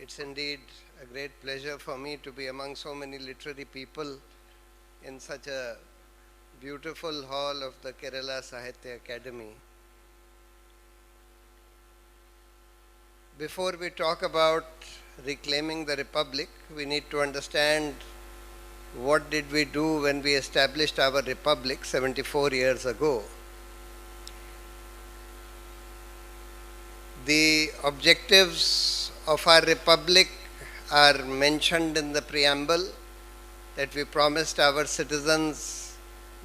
It's indeed a great pleasure for me to be among so many literary people in such a beautiful hall of the Kerala Sahitya Academy. Before we talk about reclaiming the Republic, we need to understand what did we do when we established our Republic 74 years ago. The objectives of our Republic are mentioned in the preamble, that we promised our citizens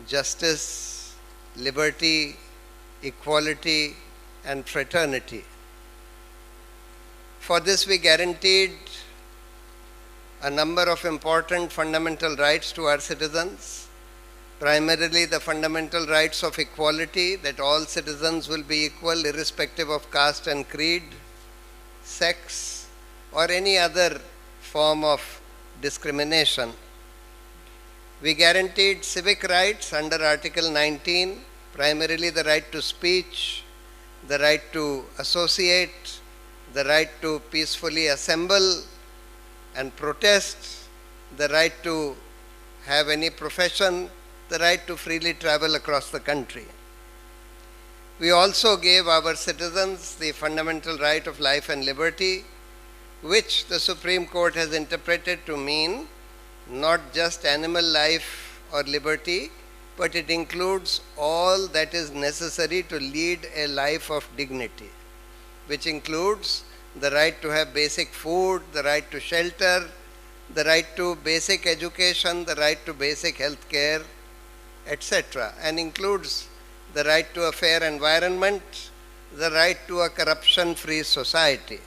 justice, liberty, equality, and fraternity. For this, we guaranteed a number of important fundamental rights to our citizens, primarily the fundamental rights of equality, that all citizens will be equal irrespective of caste and creed, sex, or any other form of discrimination. We guaranteed civic rights under Article 19, primarily the right to speech, the right to associate, the right to peacefully assemble and protest, the right to have any profession, the right to freely travel across the country. We also gave our citizens the fundamental right of life and liberty, which the Supreme Court has interpreted to mean not just animal life or liberty, but it includes all that is necessary to lead a life of dignity, which includes the right to have basic food, the right to shelter, the right to basic education, the right to basic health care, etc., and includes the right to a fair environment, the right to a corruption-free society.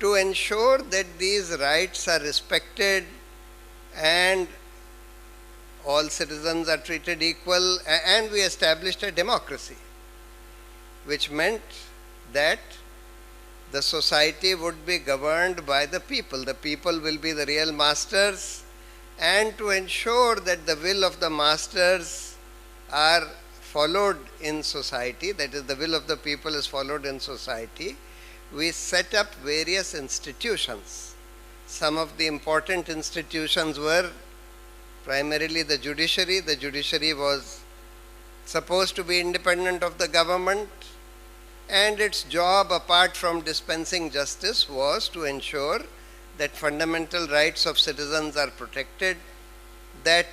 To ensure that these rights are respected and all citizens are treated equal, and we established a democracy, which meant that the society would be governed by the people. The people will be the real masters, and to ensure that the will of the masters are followed in society, that is, the will of the people is followed in society, we set up various institutions. Some of the important institutions were primarily the judiciary. The judiciary was supposed to be independent of the government, and its job, apart from dispensing justice, was to ensure that fundamental rights of citizens are protected, that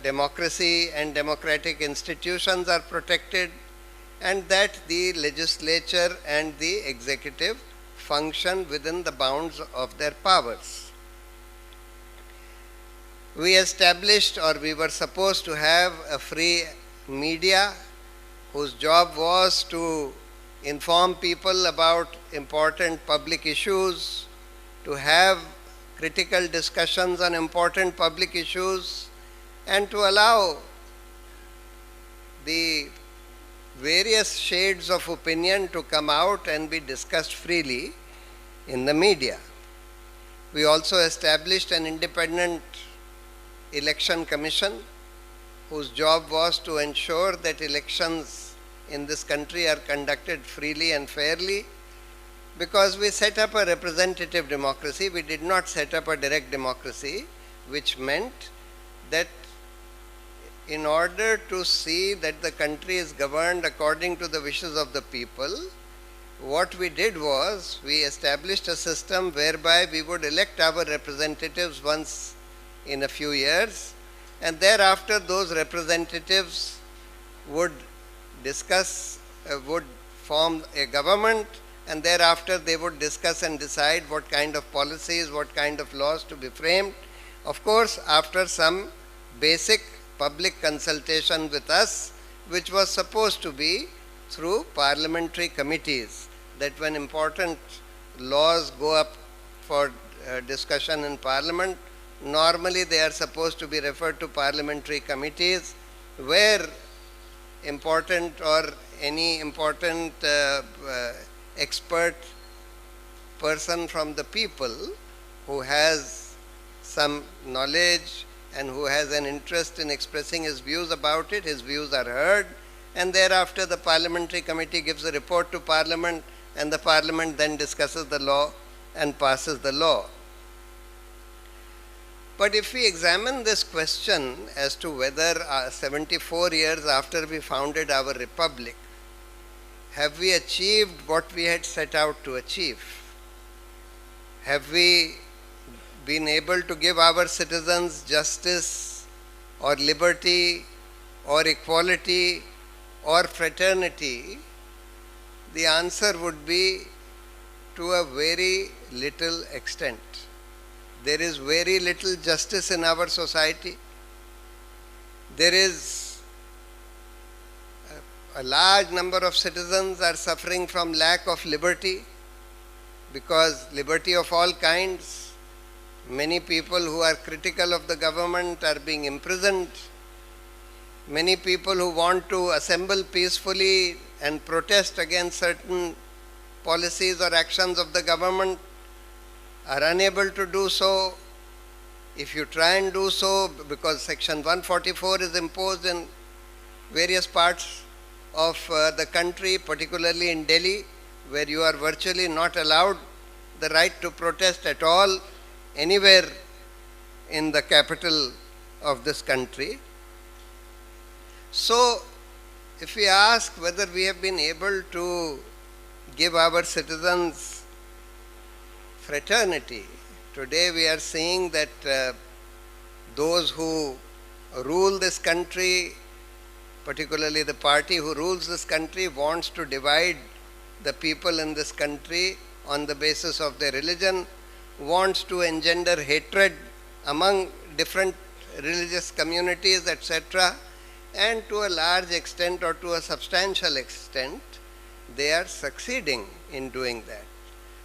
democracy and democratic institutions are protected, and that the legislature and the executive function within the bounds of their powers. We established, or we were supposed to have, a free media whose job was to inform people about important public issues, to have critical discussions on important public issues, and to allow the various shades of opinion to come out and be discussed freely in the media. We also established an independent election commission whose job was to ensure that elections in this country are conducted freely and fairly, because we set up a representative democracy. We did not set up a direct democracy, which meant that in order to see that the country is governed according to the wishes of the people, what we did was we established a system whereby we would elect our representatives once in a few years, and thereafter those representatives would discuss, would form a government, and thereafter they would discuss and decide what kind of policies, what kind of laws to be framed. Of course, after some basic public consultation with us, which was supposed to be through parliamentary committees, that when important laws go up for discussion in Parliament, normally they are supposed to be referred to parliamentary committees, where important or any important expert person from the people who has some knowledge and who has an interest in expressing his views about it, his views are heard, and thereafter the parliamentary committee gives a report to Parliament, and the Parliament then discusses the law and passes the law. But if we examine this question as to whether 74 years after we founded our republic, have we achieved what we had set out to achieve? Have we been able to give our citizens justice or liberty or equality or fraternity? The answer would be to a very little extent. There is very little justice in our society. There is a large number of citizens are suffering from lack of liberty, because liberty of all kinds. Many people who are critical of the government are being imprisoned. Many people who want to assemble peacefully and protest against certain policies or actions of the government are unable to do so. If you try and do so, because Section 144 is imposed in various parts of the country, particularly in Delhi, where you are virtually not allowed the right to protest at all anywhere in the capital of this country. So, if we ask whether we have been able to give our citizens fraternity, today we are seeing that those who rule this country, particularly the party who rules this country, wants to divide the people in this country on the basis of their religion, wants to engender hatred among different religious communities, etc. And to a large extent or to a substantial extent, they are succeeding in doing that.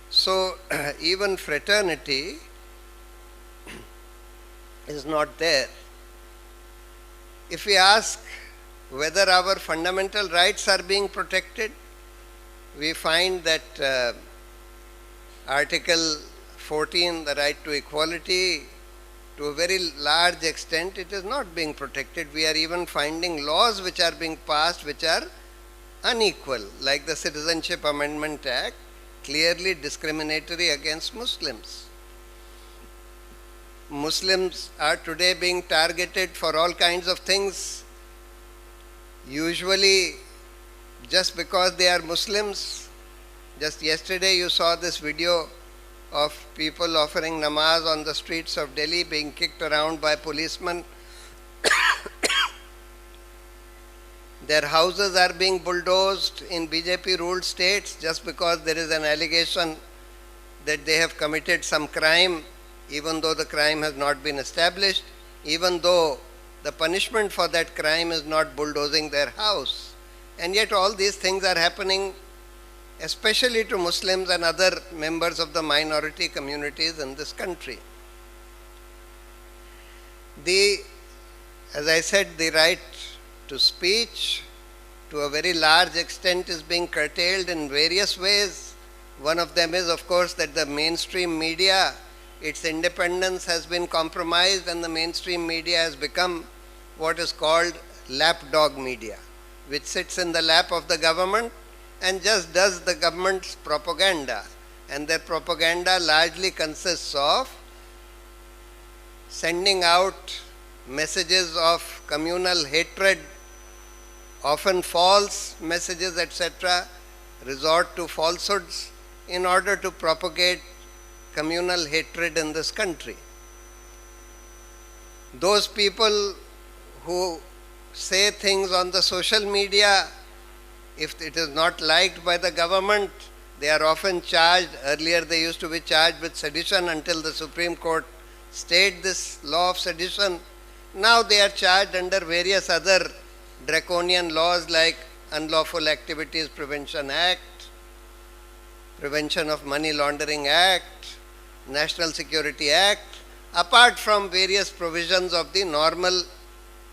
So, even fraternity is not there. If we ask whether our fundamental rights are being protected, we find that Article 14, the right to equality, to a very large extent, it is not being protected. We are even finding laws which are being passed which are unequal, like the Citizenship Amendment Act, clearly discriminatory against Muslims. Muslims are today being targeted for all kinds of things, usually just because they are Muslims. Just yesterday you saw this video of people offering namaz on the streets of Delhi being kicked around by policemen. Their houses are being bulldozed in BJP-ruled states just because there is an allegation that they have committed some crime, even though the crime has not been established, even though the punishment for that crime is not bulldozing their house. And yet all these things are happening especially to Muslims and other members of the minority communities in this country. As I said, the right to speech to a very large extent is being curtailed in various ways. One of them is, of course, that the mainstream media, its independence has been compromised, and the mainstream media has become what is called lapdog media, which sits in the lap of the government and just does the government's propaganda. And their propaganda largely consists of sending out messages of communal hatred, often false messages, etc., resort to falsehoods in order to propagate communal hatred in this country. Those people who say things on the social media, if it is not liked by the government, they are often charged. Earlier they used to be charged with sedition until the Supreme Court stayed this law of sedition. Now they are charged under various other draconian laws like Unlawful Activities Prevention Act, Prevention of Money Laundering Act, National Security Act, apart from various provisions of the normal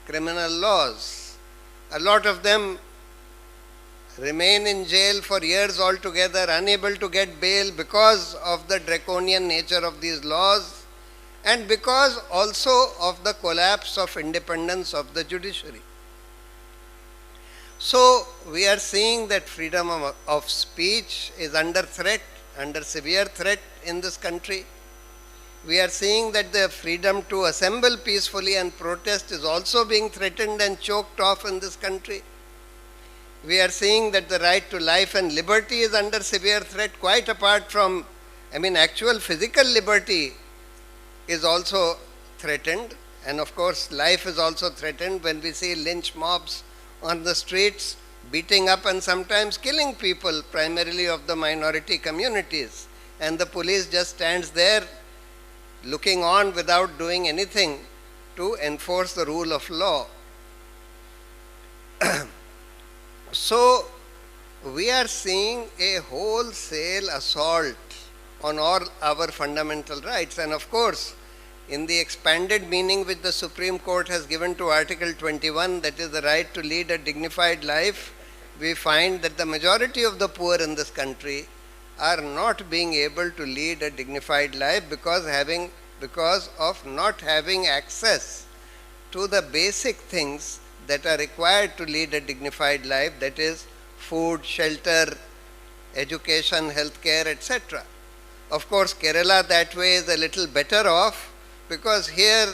criminal laws. A lot of them remain in jail for years altogether, unable to get bail because of the draconian nature of these laws and because also of the collapse of independence of the judiciary. So we are seeing that freedom of speech is under threat, under severe threat in this country. We are seeing that the freedom to assemble peacefully and protest is also being threatened and choked off in this country. We are seeing that the right to life and liberty is under severe threat, quite apart from, actual physical liberty is also threatened. And of course, life is also threatened when we see lynch mobs on the streets, beating up and sometimes killing people, primarily of the minority communities. And the police just stands there looking on without doing anything to enforce the rule of law. So, we are seeing a wholesale assault on all our fundamental rights. And of course, in the expanded meaning which the Supreme Court has given to Article 21, that is the right to lead a dignified life, we find that the majority of the poor in this country are not being able to lead a dignified life because of not having access to the basic things that are required to lead a dignified life, that is food, shelter, education, healthcare, etc. Of course, Kerala that way is a little better off because here,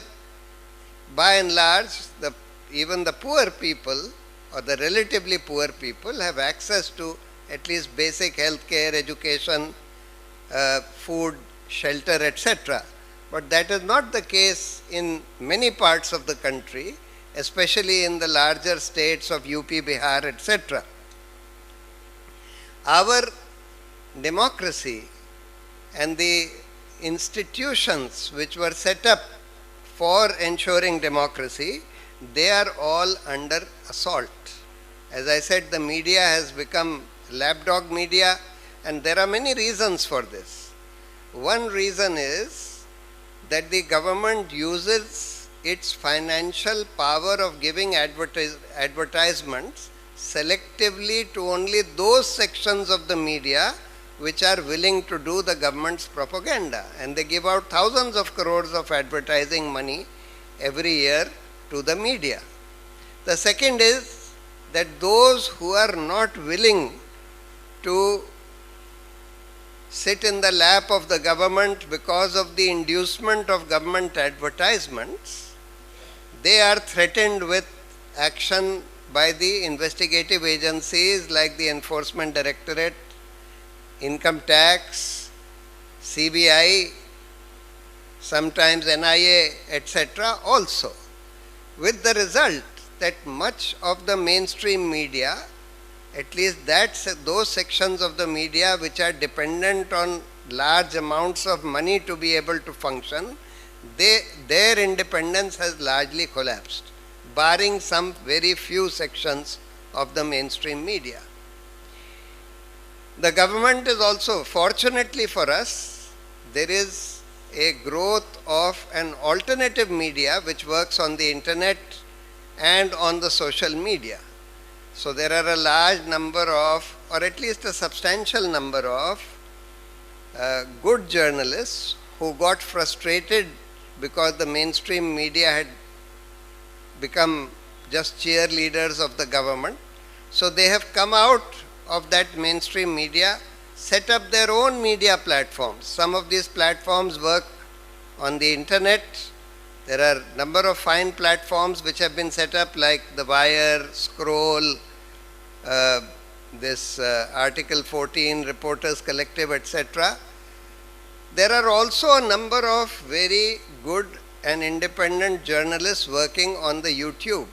by and large, even the poor people or the relatively poor people have access to at least basic healthcare, education, food, shelter, etc. But that is not the case in many parts of the country, especially in the larger states of UP, Bihar, etc. Our democracy and the institutions which were set up for ensuring democracy, they are all under assault. As I said, the media has become lapdog media, and there are many reasons for this. One reason is that the government uses its financial power of giving advertisements selectively to only those sections of the media which are willing to do the government's propaganda. And they give out thousands of crores of advertising money every year to the media. The second is that those who are not willing to sit in the lap of the government because of the inducement of government advertisements, they are threatened with action by the investigative agencies like the Enforcement Directorate, Income Tax, CBI, sometimes NIA, etc. also, with the result that much of the mainstream media, at least those sections of the media which are dependent on large amounts of money to be able to function, their independence has largely collapsed, barring some very few sections of the mainstream media. The government is also, fortunately for us, there is a growth of an alternative media which works on the internet and on the social media. So there are a large number of, or at least a substantial number of good journalists who got frustrated because the mainstream media had become just cheerleaders of the government. So they have come out of that mainstream media, set up their own media platforms. Some of these platforms work on the internet. There are a number of fine platforms which have been set up like The Wire, Scroll, Article 14, Reporters Collective, etc. There are also a number of very good and independent journalists working on the YouTube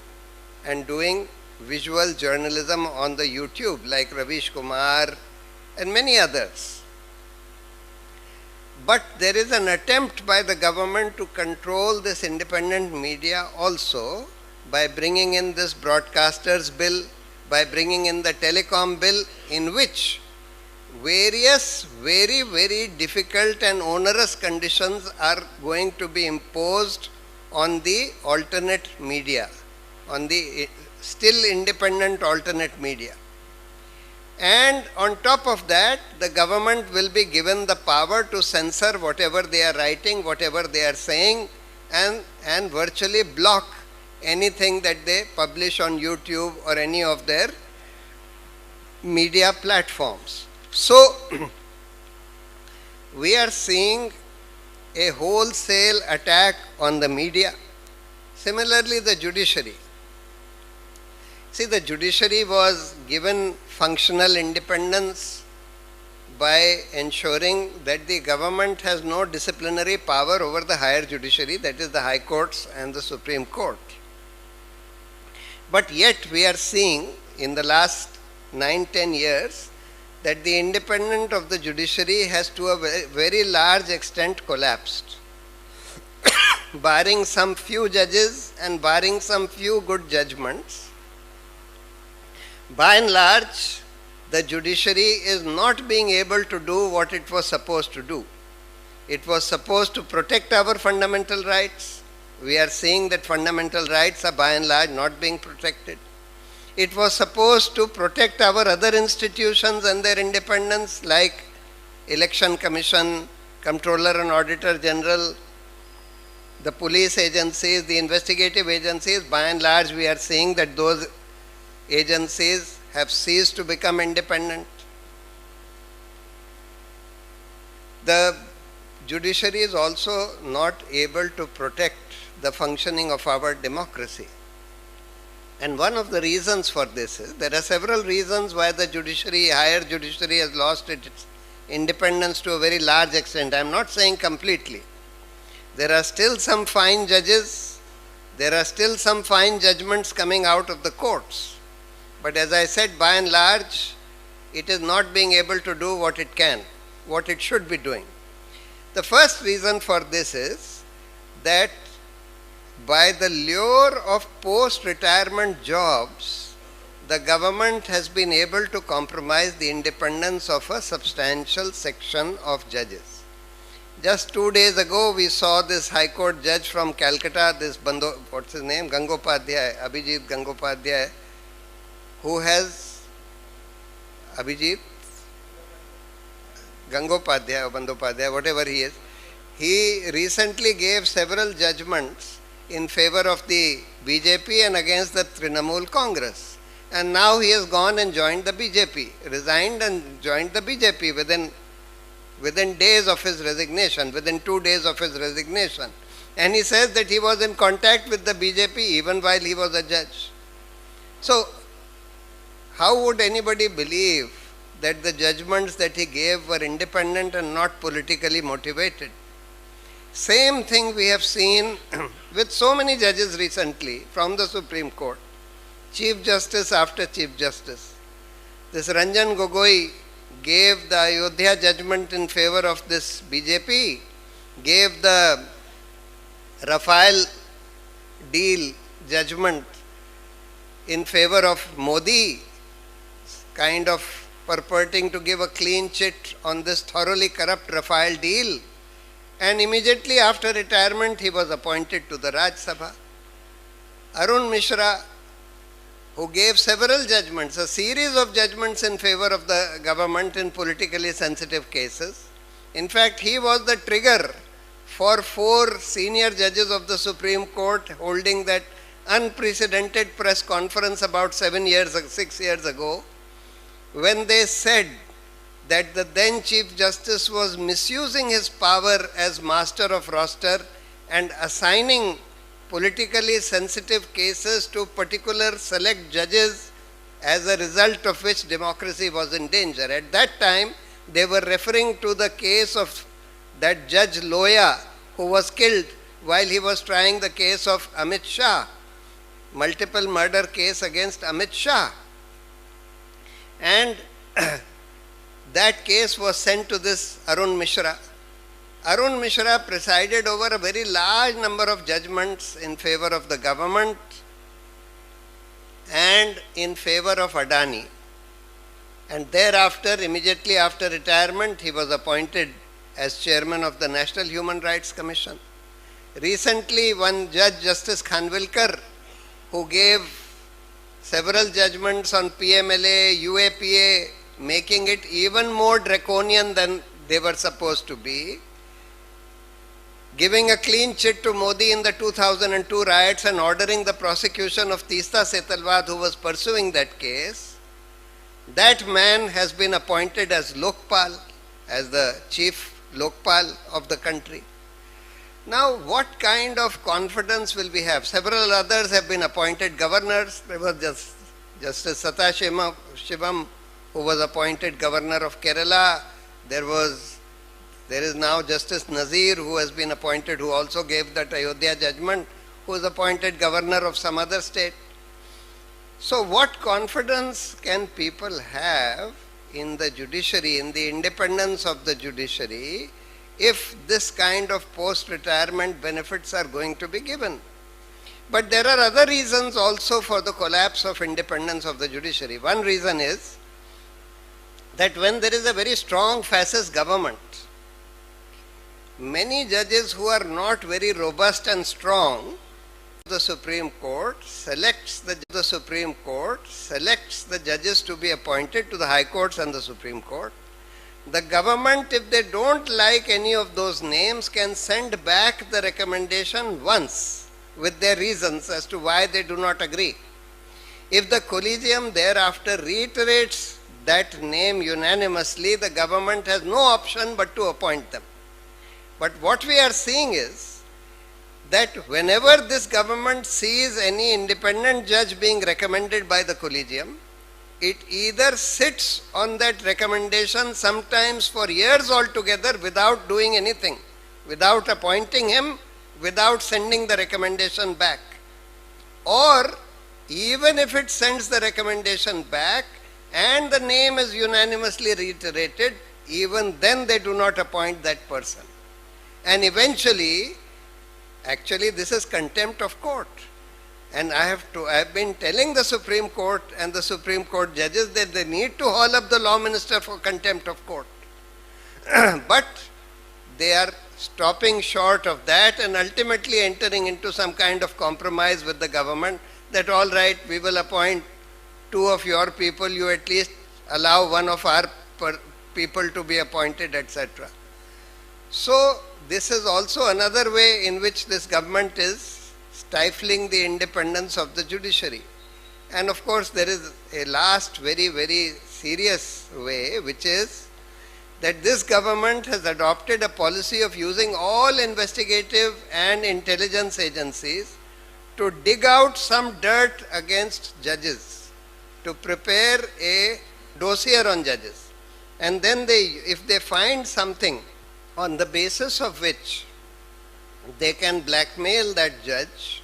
and doing visual journalism on the YouTube like Ravish Kumar and many others. But there is an attempt by the government to control this independent media also by bringing in this broadcasters bill, by bringing in the telecom bill, in which various very, very difficult and onerous conditions are going to be imposed on the alternate media, on the still independent alternate media. And on top of that, the government will be given the power to censor whatever they are writing, whatever they are saying, and virtually block anything that they publish on YouTube or any of their media platforms. So, we are seeing a wholesale attack on the media. Similarly, the judiciary. See, the judiciary was given functional independence by ensuring that the government has no disciplinary power over the higher judiciary, that is the high courts and the Supreme Court. But yet we are seeing in the last 9-10 years that the independence of the judiciary has to a very large extent collapsed. Barring some few judges and barring some few good judgments, by and large, the judiciary is not being able to do what it was supposed to do. It was supposed to protect our fundamental rights. We are seeing that fundamental rights are by and large not being protected. It was supposed to protect our other institutions and their independence, like Election Commission, Comptroller and Auditor General, the police agencies, the investigative agencies. By and large, we are seeing that those agencies have ceased to become independent. The judiciary is also not able to protect the functioning of our democracy. And one of the reasons for this is, there are several reasons why the judiciary, higher judiciary, has lost its independence to a very large extent. I am not saying completely. There are still some fine judges, there are still some fine judgments coming out of the courts. But as I said, by and large, it is not being able to do what it can, what it should be doing. The first reason for this is that by the lure of post-retirement jobs, the government has been able to compromise the independence of a substantial section of judges. Just 2 days ago, we saw this High Court judge from Calcutta, this what's his name? Gangopadhyay, Abhijit Gangopadhyay, who has Abhijit Gangopadhyay or Bandopadhyay, whatever he is. He recently gave several judgments in favor of the BJP and against the Trinamool Congress. And now he has gone and joined the BJP, resigned and joined the BJP within days of his resignation, within 2 days of his resignation. And he says that he was in contact with the BJP even while he was a judge. So, how would anybody believe that the judgments that he gave were independent and not politically motivated? Same thing we have seen with so many judges recently from the Supreme Court, Chief Justice after Chief Justice. This Ranjan Gogoi gave the Ayodhya judgment in favor of this BJP, gave the Rafale deal judgment in favor of Modi, kind of purporting to give a clean chit on this thoroughly corrupt Rafale deal. And immediately after retirement, he was appointed to the Raj Sabha. Arun Mishra, who gave several judgments, a series of judgments in favor of the government in politically sensitive cases. In fact, he was the trigger for 4 senior judges of the Supreme Court holding that unprecedented press conference about 6 years ago, when they said that the then Chief Justice was misusing his power as master of roster and assigning politically sensitive cases to particular select judges, as a result of which democracy was in danger. At that time, they were referring to the case of that Judge Loya, who was killed while he was trying the case of Amit Shah, multiple murder case against Amit Shah. And that case was sent to this Arun Mishra. Arun Mishra presided over a very large number of judgments in favor of the government and in favor of Adani. And thereafter, immediately after retirement, he was appointed as chairman of the National Human Rights Commission. Recently, one judge, Justice Khanwilkar, who gave several judgments on PMLA, UAPA, making it even more draconian than they were supposed to be, giving a clean chit to Modi in the 2002 riots and ordering the prosecution of Teesta Setalvad, who was pursuing that case, That man has been appointed as Lokpal, as the chief Lokpal of the country. Now, what kind of confidence will we have? Several others have been appointed governors. There was Justice Shivam, who was appointed governor of Kerala. There is now Justice Nazir, who has been appointed, who also gave that Ayodhya judgment, who is appointed governor of some other state. So what confidence can people have in the judiciary, in the independence of the judiciary, if this kind of post-retirement benefits are going to be given? But there are other reasons also for the collapse of independence of the judiciary. One reason is that when there is a very strong fascist government, many judges who are not very robust and strong, the Supreme Court selects the judges to be appointed to the High Courts and the Supreme Court. The government, if they don't like any of those names, can send back the recommendation once with their reasons as to why they do not agree. If the collegium thereafter reiterates that name unanimously, the government has no option but to appoint them. But what we are seeing is that whenever this government sees any independent judge being recommended by the collegium, it either sits on that recommendation sometimes for years altogether without doing anything, without appointing him, without sending the recommendation back. Or even if it sends the recommendation back and the name is unanimously reiterated, even then they do not appoint that person. And eventually, actually this is contempt of court. And I have been telling the Supreme Court and the Supreme Court judges that they need to haul up the law minister for contempt of court. But they are stopping short of that and ultimately entering into some kind of compromise with the government that all right, we will appoint 2 of your people, you at least allow 1 of our people to be appointed, etc. So this is also another way in which this government is stifling the independence of the judiciary. And of course there is a last very, very serious way, which is that this government has adopted a policy of using all investigative and intelligence agencies to dig out some dirt against judges, to prepare a dossier on judges. And then if they find something on the basis of which they can blackmail that judge,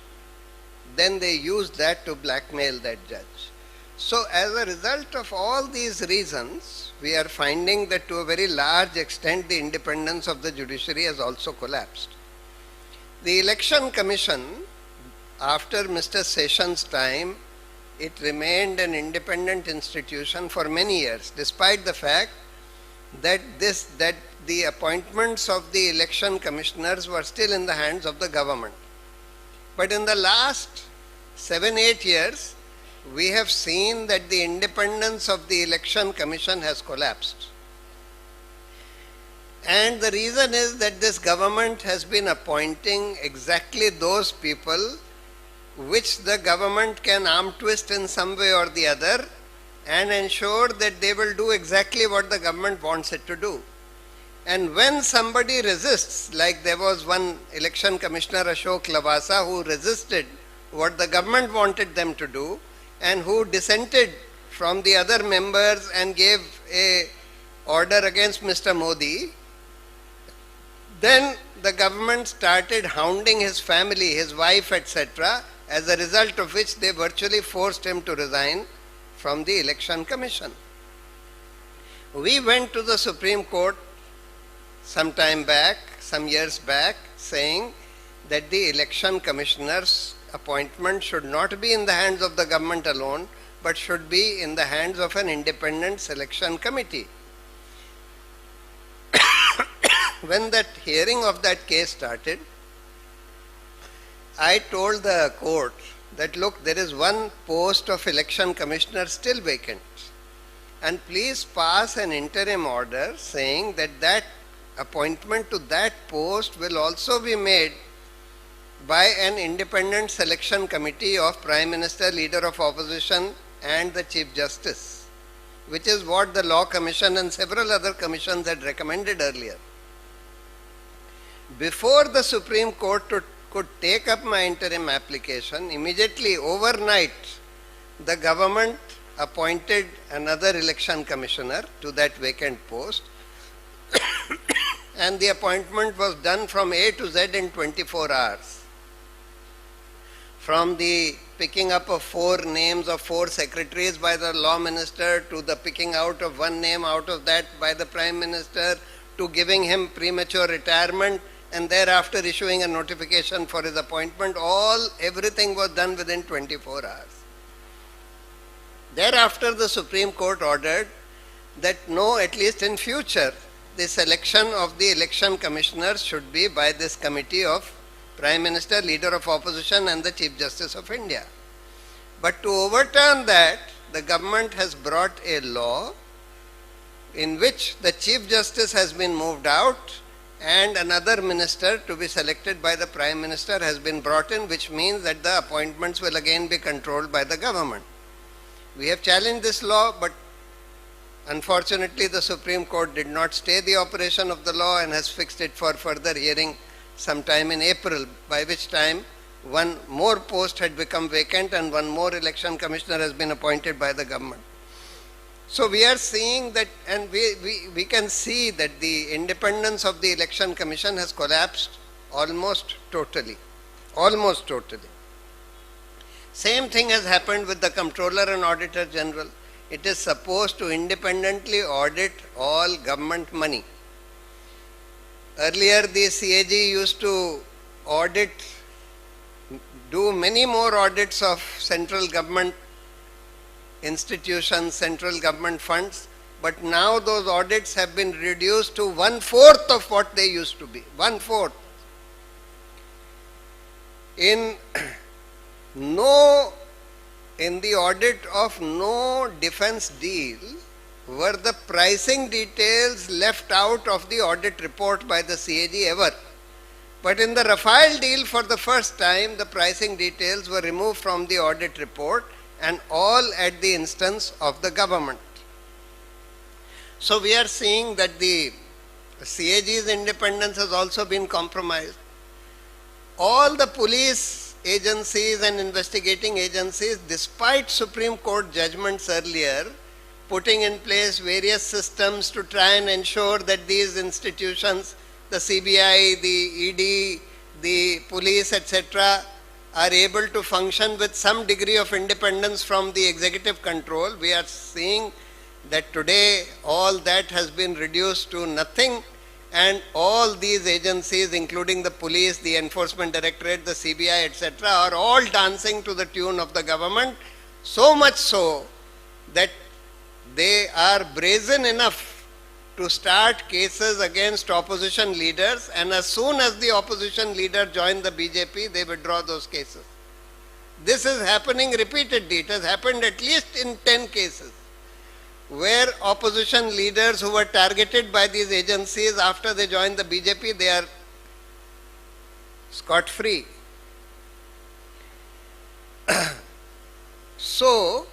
then they use that to blackmail that judge. So as a result of all these reasons, we are finding that to a very large extent the independence of the judiciary has also collapsed. The Election Commission, after Mr. Sessions' time, it remained an independent institution for many years, despite the fact that the appointments of the election commissioners were still in the hands of the government. But in the last 7-8 years, we have seen that the independence of the election commission has collapsed. And the reason is that this government has been appointing exactly those people which the government can arm twist in some way or the other and ensure that they will do exactly what the government wants it to do. And when somebody resists, like there was one election commissioner, Ashok Lavasa, who resisted what the government wanted them to do and who dissented from the other members and gave a order against Mr. Modi, then the government started hounding his family, his wife, etc., as a result of which they virtually forced him to resign from the Election Commission. We went to the Supreme Court some time back, some years back, saying that the Election Commissioner's appointment should not be in the hands of the government alone, but should be in the hands of an independent selection committee. When that hearing of that case started, I told the court that look, there is one post of election commissioner still vacant, and please pass an interim order saying that that appointment to that post will also be made by an independent selection committee of Prime Minister, Leader of Opposition and the Chief Justice. which is what the Law Commission and several other commissions had recommended earlier. Before the Supreme Court could take up my interim application, immediately overnight, the government appointed another election commissioner to that vacant post and the appointment was done from A to Z in 24 hours. From the picking up of 4 names of 4 secretaries by the law minister, to the picking out of 1 name out of that by the prime minister, to giving him premature retirement and thereafter issuing a notification for his appointment, everything was done within 24 hours. Thereafter the Supreme Court ordered that no, at least in future, the selection of the election commissioners should be by this committee of Prime Minister, Leader of Opposition and the Chief Justice of India. But to overturn that, the government has brought a law in which the Chief Justice has been moved out and another minister to be selected by the Prime Minister has been brought in, which means that the appointments will again be controlled by the government. We have challenged this law, but unfortunately the Supreme Court did not stay the operation of the law and has fixed it for further hearing sometime in April, by which time 1 more post had become vacant and 1 more election commissioner has been appointed by the government. So we are seeing that, and we can see that the independence of the election commission has collapsed almost totally. Almost totally. Same thing has happened with the Comptroller and Auditor General. It is supposed to independently audit all government money. Earlier the CAG used to do many more audits of central government institutions, central government funds, but now those audits have been reduced to 1/4 of what they used to be. 1/4. In the audit of no defense deal were the pricing details left out of the audit report by the CAG ever. But in the Rafale deal, for the first time, the pricing details were removed from the audit report, and all at the instance of the government. So we are seeing that the CAG's independence has also been compromised. All the police agencies and investigating agencies, despite Supreme Court judgments earlier, putting in place various systems to try and ensure that these institutions, the CBI, the ED, the police, etc., are able to function with some degree of independence from the executive control. We are seeing that today all that has been reduced to nothing, and all these agencies, including the police, the enforcement directorate, the CBI, etc., are all dancing to the tune of the government, so much so that they are brazen enough to start cases against opposition leaders, and as soon as the opposition leader joined the BJP, they withdraw those cases. This is happening repeatedly. It has happened at least in 10 cases, where opposition leaders who were targeted by these agencies after they joined the BJP, they are scot-free. So,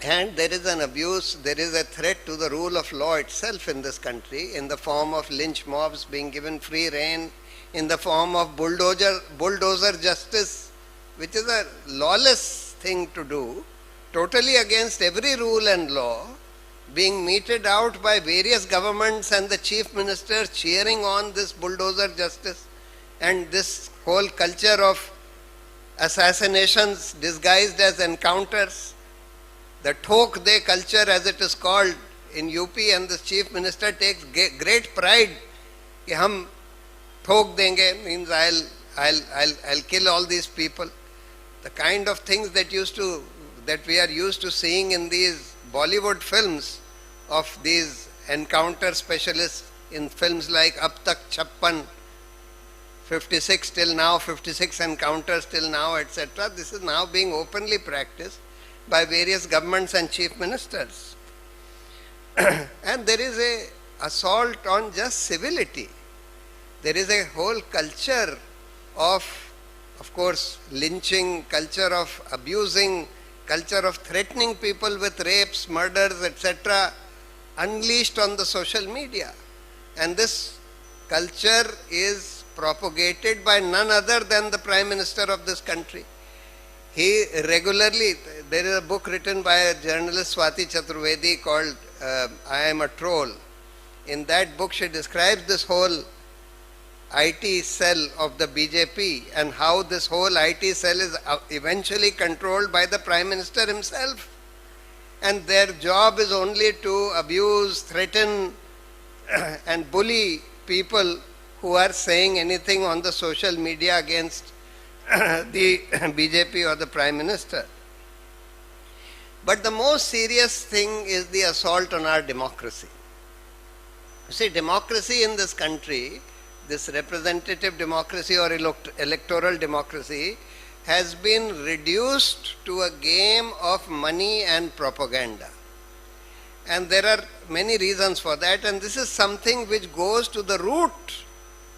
and there is an abuse, there is a threat to the rule of law itself in this country in the form of lynch mobs being given free rein, in the form of bulldozer justice, which is a lawless thing to do, totally against every rule and law, being meted out by various governments and the chief minister cheering on this bulldozer justice and this whole culture of assassinations disguised as encounters. The Thok De culture, as it is called in UP, and the chief minister takes great pride कि हम ठोक देंगे, means I'll kill all these people. The kind of things that we are used to seeing in these Bollywood films of these encounter specialists in films like Ab Tak Chappan, 56 till now, 56 encounters till now, etc. This is now being openly practiced by various governments and chief ministers. And there is a assault on just civility. There is a whole culture of course, lynching, culture of abusing culture of threatening people with rapes, murders, etc., unleashed on the social media. And this culture is propagated by none other than the Prime Minister of this country. He regularly, there is a book written by a journalist, Swati Chaturvedi, called I Am a Troll. In that book, she describes this whole IT cell of the BJP and how this whole IT cell is eventually controlled by the Prime Minister himself. And their job is only to abuse, threaten and bully people who are saying anything on the social media against the BJP or the Prime Minister. But the most serious thing is the assault on our democracy. You see, democracy in this country, this representative democracy or electoral democracy, has been reduced to a game of money and propaganda. And there are many reasons for that, and this is something which goes to the root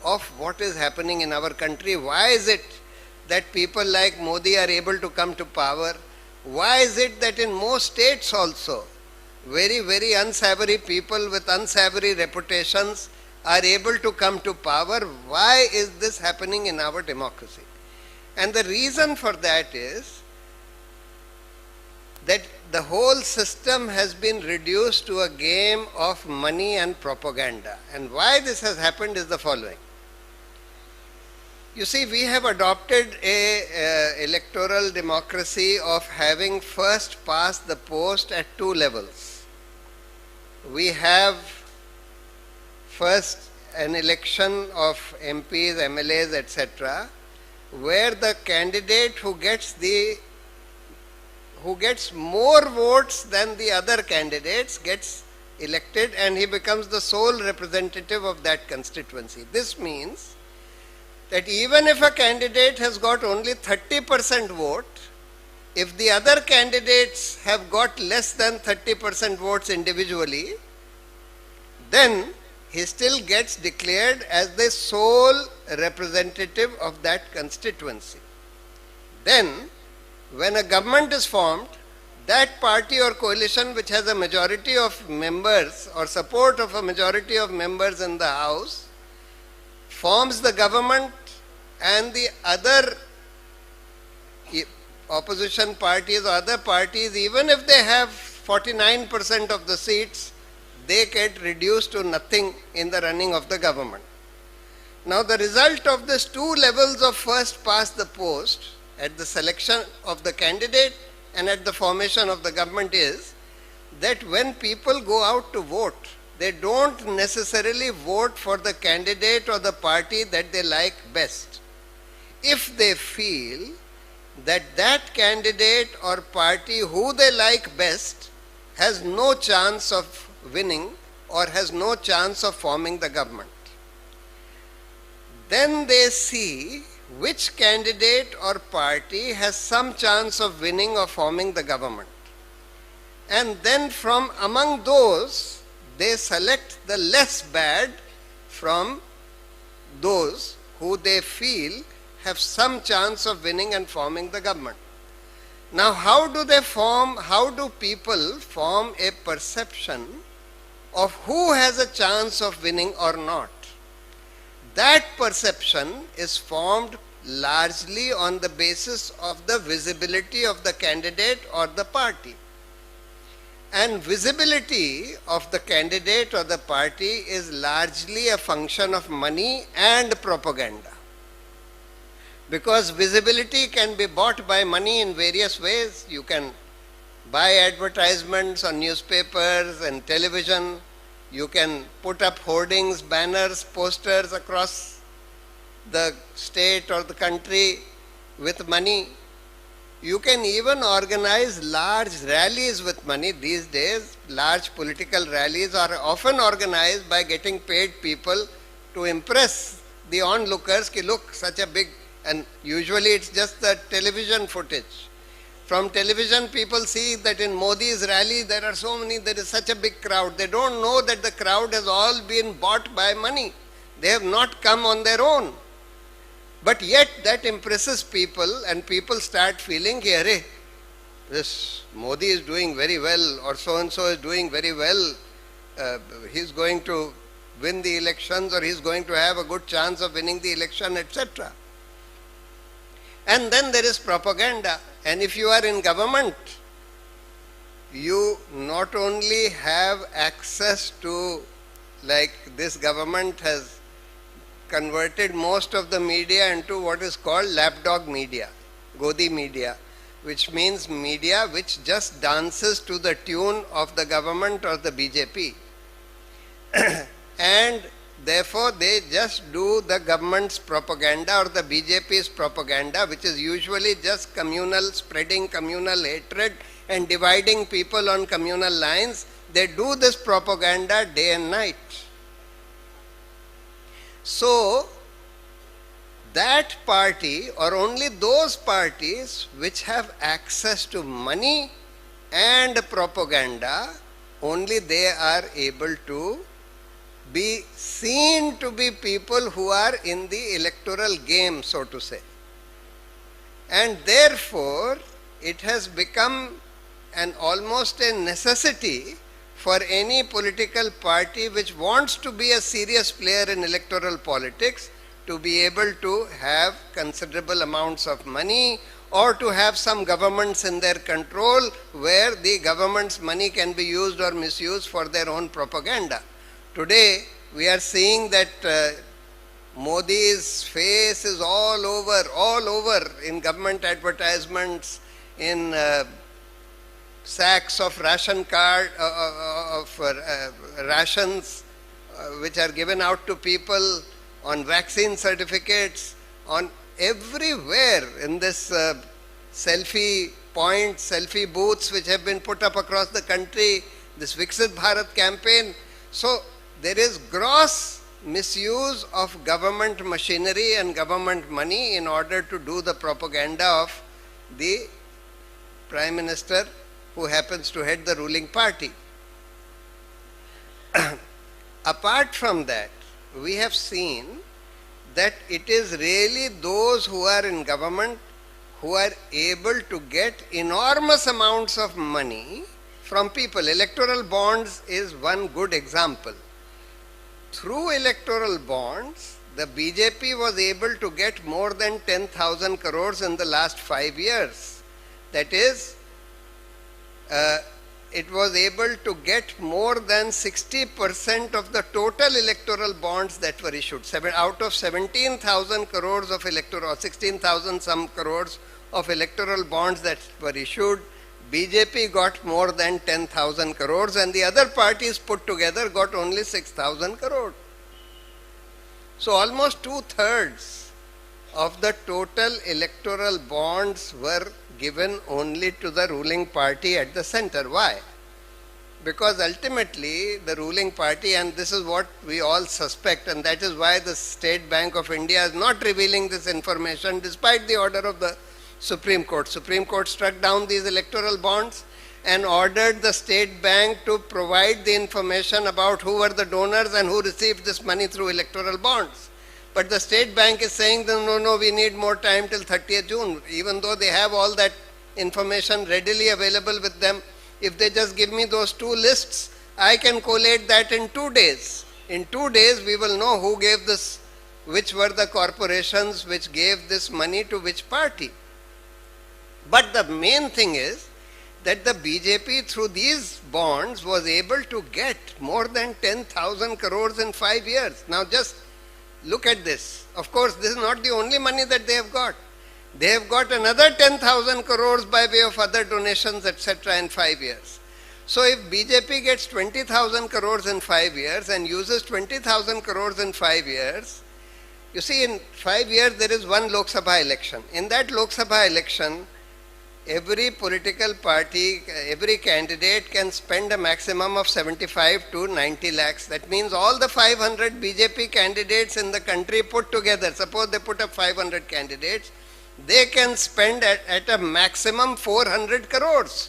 of what is happening in our country. Why is it that people like Modi are able to come to power? Why is it that in most states also, very, very unsavory people with unsavory reputations are able to come to power? Why is this happening in our democracy? And the reason for that is that the whole system has been reduced to a game of money and propaganda. And why this has happened is the following. You see, we have adopted a electoral democracy of having first past the post at two levels. We have first an election of MPs, MLAs, etc., where the candidate who gets more votes than the other candidates gets elected, and he becomes the sole representative of that constituency. This means that even if a candidate has got only 30% vote, if the other candidates have got less than 30% votes individually, then he still gets declared as the sole representative of that constituency. Then, when a government is formed, that party or coalition which has a majority of members or support of a majority of members in the House forms the government, and the other opposition parties or other parties, even if they have 49% of the seats, they get reduced to nothing in the running of the government. Now the result of these two levels of first past the post at the selection of the candidate and at the formation of the government is that when people go out to vote, they don't necessarily vote for the candidate or the party that they like best. If they feel that that candidate or party who they like best has no chance of winning or has no chance of forming the government, then they see which candidate or party has some chance of winning or forming the government. And then from among those, they select the less bad from those who they feel have some chance of winning and forming the government. Now how do people form a perception of who has a chance of winning or not? That perception is formed largely on the basis of the visibility of the candidate or the party. And visibility of the candidate or the party is largely a function of money and propaganda. Because visibility can be bought by money in various ways. You can buy advertisements on newspapers and television. You can put up hoardings, banners, posters across the state or the country with money. You can even organize large rallies with money. These days, large political rallies are often organized by getting paid people to impress the onlookers. Ki look, such a big, and usually it's just the television footage. From television, people see that in Modi's rally there are so many, there is such a big crowd. They don't know that the crowd has all been bought by money. They have not come on their own. But yet that impresses people, and people start feeling, this Modi is doing very well, or so-and-so is doing very well, he's going to win the elections, or he's going to have a good chance of winning the election, etc. And then there is propaganda. And if you are in government, you not only have access to, like this government has converted most of the media into what is called lapdog media, Godi media, which means media which just dances to the tune of the government or the BJP. And therefore they just do the government's propaganda or the BJP's propaganda, which is usually just communal, spreading communal hatred and dividing people on communal lines. They do this propaganda day and night. So that party, or only those parties which have access to money and propaganda, only they are able to be seen to be people who are in the electoral game, so to say. And therefore, it has become almost a necessity for any political party which wants to be a serious player in electoral politics to be able to have considerable amounts of money, or to have some governments in their control where the government's money can be used or misused for their own propaganda. Today, we are seeing that Modi's face is all over in government advertisements, in sacks of ration card, rations which are given out to people, on vaccine certificates, on everywhere in this selfie points, selfie booths which have been put up across the country, this Viksit Bharat campaign. So there is gross misuse of government machinery and government money in order to do the propaganda of the Prime Minister who happens to head the ruling party. Apart from that, we have seen that it is really those who are in government who are able to get enormous amounts of money from people. Electoral bonds is one good example. Through electoral bonds, the BJP was able to get more than 10,000 crores in the last 5 years. That is, it was able to get more than 60% of the total electoral bonds that were issued. Out of 17,000 crores of electoral, 16,000 some crores of electoral bonds that were issued, BJP got more than 10,000 crores, and the other parties put together got only 6,000 crores. So almost 2/3 of the total electoral bonds were given only to the ruling party at the center. Why? Because ultimately the ruling party, and this is what we all suspect, and that is why the State Bank of India is not revealing this information despite the order of the Supreme Court. Supreme Court struck down these electoral bonds and ordered the State Bank to provide the information about who were the donors and who received this money through electoral bonds. But the State Bank is saying that no, we need more time till 30th June, even though they have all that information readily available with them. If they just give me those two lists, I can collate that in 2 days. In 2 days, we will know who gave this, which were the corporations which gave this money to which party. But the main thing is that the BJP through these bonds was able to get more than 10,000 crores in 5 years. Now just look at this. Of course, this is not the only money that they have got. They have got another 10,000 crores by way of other donations, etc. in 5 years. So if BJP gets 20,000 crores in 5 years and uses 20,000 crores in 5 years, you see, in 5 years there is one Lok Sabha election. In that Lok Sabha election, every political party, every candidate can spend a maximum of 75 to 90 lakhs. That means all the 500 BJP candidates in the country put together, suppose they put up 500 candidates, they can spend at a maximum 400 crores.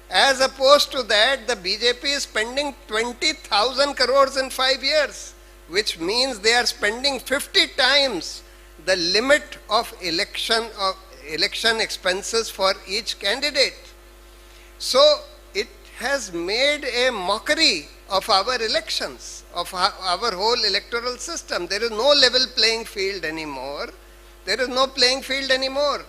As opposed to that, the BJP is spending 20,000 crores in 5 years, which means they are spending 50 times the limit of election expenses for each candidate. So it has made a mockery of our elections, of our whole electoral system. There is no level playing field anymore. There is no playing field anymore.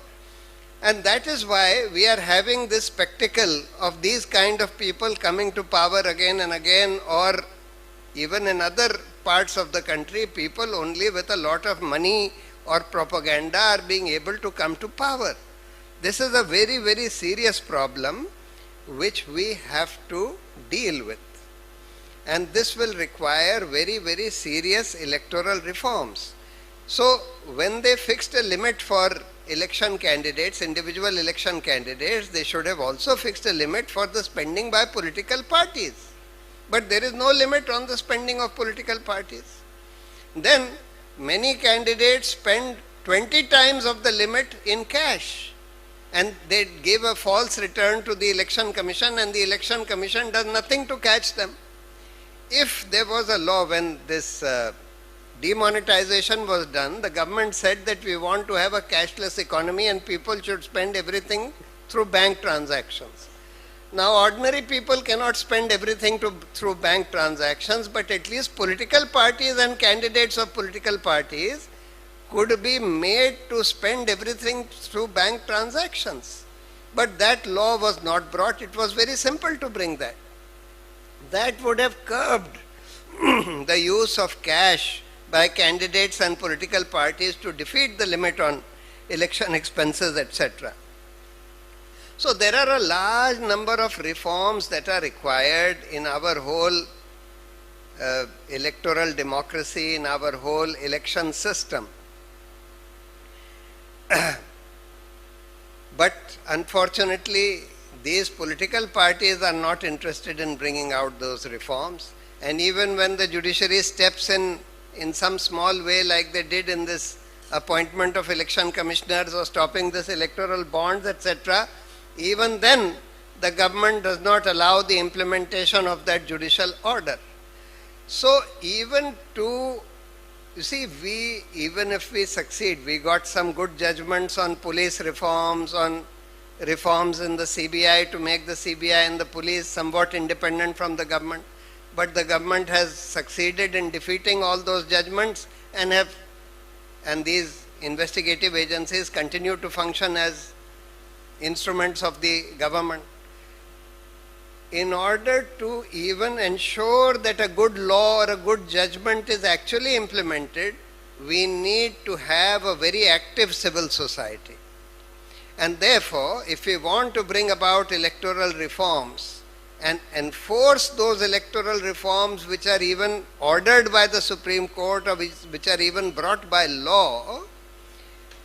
And that is why we are having this spectacle of these kind of people coming to power again and again, or even in other parts of the country, people only with a lot of money or propaganda are being able to come to power. This is a very, very serious problem which we have to deal with. And this will require very, very serious electoral reforms. So when they fixed a limit for election candidates, individual election candidates, they should have also fixed a limit for the spending by political parties. But there is no limit on the spending of political parties. Then many candidates spend 20 times of the limit in cash, and they give a false return to the election commission, and the election commission does nothing to catch them. If there was a law when this demonetization was done, the government said that we want to have a cashless economy and people should spend everything through bank transactions. Now ordinary people cannot spend everything through bank transactions, but at least political parties and candidates of political parties could be made to spend everything through bank transactions. But that law was not brought. It was very simple to bring that. That would have curbed the use of cash by candidates and political parties to defeat the limit on election expenses, etc. So there are a large number of reforms that are required in our whole electoral democracy, in our whole election system. But unfortunately, these political parties are not interested in bringing out those reforms. And even when the judiciary steps in some small way, like they did in this appointment of election commissioners or stopping this electoral bonds, etc., even then the government does not allow the implementation of that judicial order. So even to, you see, even if we succeed, we got some good judgments on police reforms, on reforms in the CBI to make the CBI and the police somewhat independent from the government. But the government has succeeded in defeating all those judgments, and these investigative agencies continue to function as instruments of the government. In order to even ensure that a good law or a good judgment is actually implemented, we need to have a very active civil society. And therefore, if we want to bring about electoral reforms and enforce those electoral reforms which are even ordered by the Supreme Court or which are even brought by law,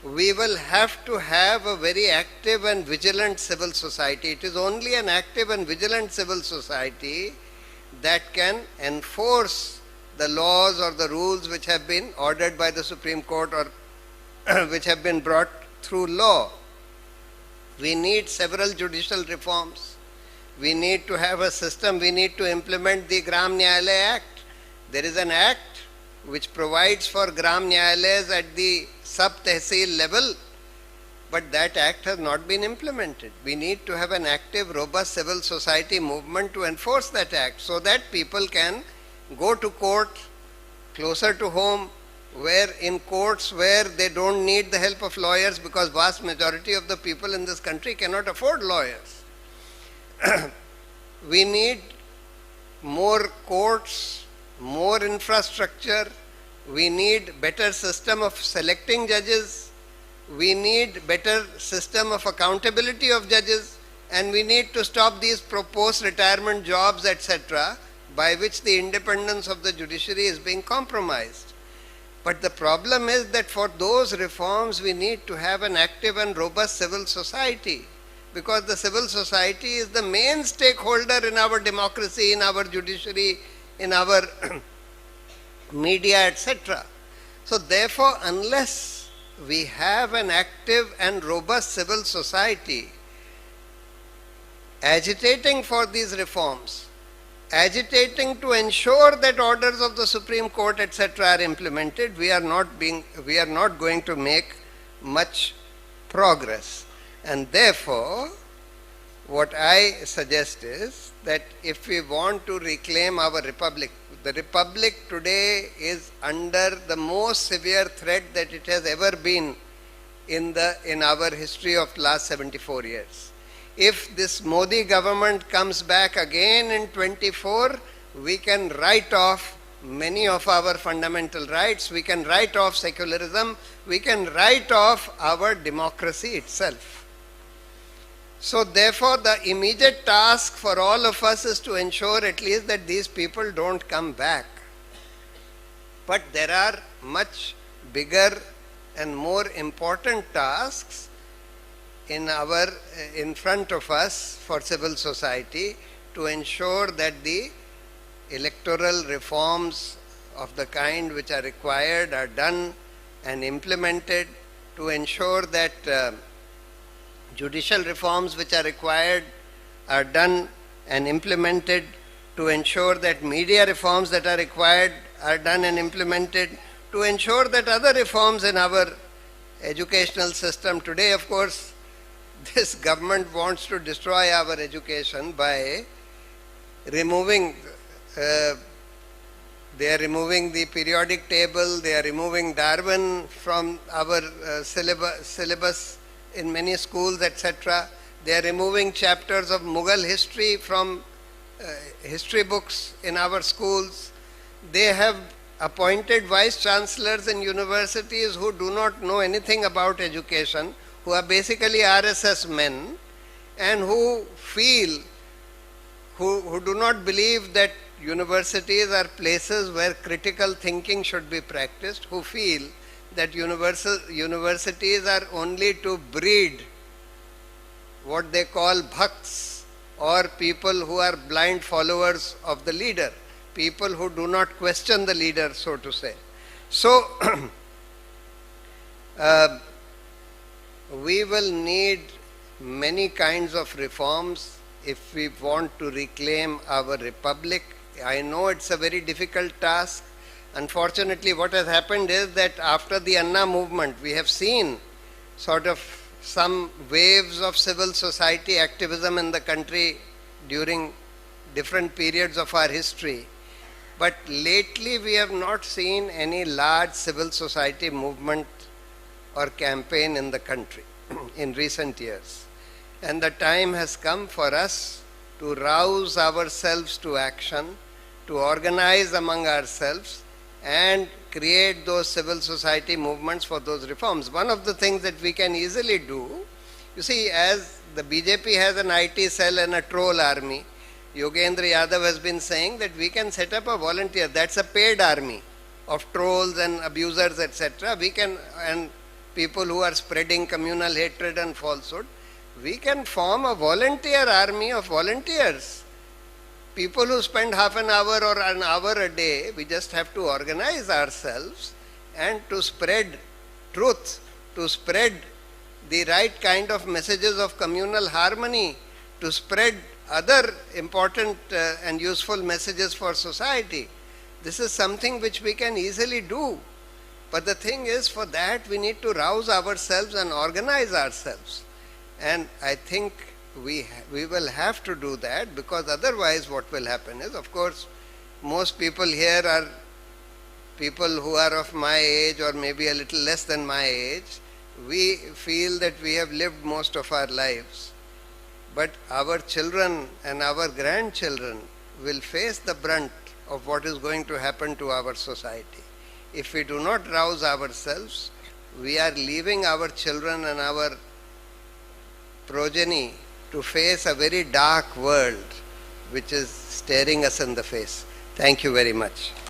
we will have to have a very active and vigilant civil society. It is only an active and vigilant civil society that can enforce the laws or the rules which have been ordered by the Supreme Court or which have been brought through law. We need several judicial reforms. We need to have a system. We need to implement the Gram Nyayalaya Act. There is an act which provides for Gram Nyayalayas at the sub-tehsil level, but that act has not been implemented. We need to have an active, robust civil society movement to enforce that act so that people can go to court closer to home, where in courts where they don't need the help of lawyers, because vast majority of the people in this country cannot afford lawyers. We need more courts, more infrastructure. We need better system of selecting judges. We need better system of accountability of judges, and we need to stop these proposed retirement jobs, etc., by which the independence of the judiciary is being compromised. But the problem is that for those reforms we need to have an active and robust civil society, because the civil society is the main stakeholder in our democracy, in our judiciary, in our media, etc. So therefore, unless we have an active and robust civil society agitating for these reforms, agitating to ensure that orders of the Supreme Court, etc., are implemented, we are not going to make much progress. And therefore, what I suggest is that if we want to reclaim our republic, the republic today is under the most severe threat that it has ever been in our history of last 74 years. If this Modi government comes back again in 24, we can write off many of our fundamental rights, we can write off secularism, we can write off our democracy itself. So therefore the immediate task for all of us is to ensure at least that these people don't come back. But there are much bigger and more important tasks in front of us for civil society to ensure that the electoral reforms of the kind which are required are done and implemented, to ensure that judicial reforms which are required are done and implemented, to ensure that media reforms that are required are done and implemented, to ensure that other reforms in our educational system. Today, of course, this government wants to destroy our education by removing they are removing the periodic table, they are removing Darwin from our syllabus in many schools, etc. They are removing chapters of Mughal history from history books in our schools. They have appointed vice chancellors in universities who do not know anything about education, who are basically RSS men, and who feel, who do not believe that universities are places where critical thinking should be practiced, who feel that universities are only to breed what they call bhakts, or people who are blind followers of the leader, people who do not question the leader, so to say. So, we will need many kinds of reforms if we want to reclaim our republic. I know it's a very difficult task. Unfortunately, what has happened is that after the Anna movement, we have seen sort of some waves of civil society activism in the country during different periods of our history. But lately, we have not seen any large civil society movement or campaign in the country in recent years. And the time has come for us to rouse ourselves to action, to organize among ourselves and create those civil society movements for those reforms. One of the things that we can easily do, you see, as the BJP has an IT cell and a troll army, Yogendra Yadav has been saying that we can set up a volunteer, that's a paid army of trolls and abusers, etc. We can, and people who are spreading communal hatred and falsehood, we can form a volunteer army of volunteers. People who spend half an hour or an hour a day, we just have to organize ourselves and to spread truth, to spread the right kind of messages of communal harmony, to spread other important and useful messages for society. This is something which we can easily do. But the thing is, for that we need to rouse ourselves and organize ourselves. And I think we will have to do that, because otherwise what will happen is, of course, most people here are people who are of my age or maybe a little less than my age. We feel that we have lived most of our lives. But our children and our grandchildren will face the brunt of what is going to happen to our society. If we do not rouse ourselves, we are leaving our children and our progeny to face a very dark world which is staring us in the face. Thank you very much.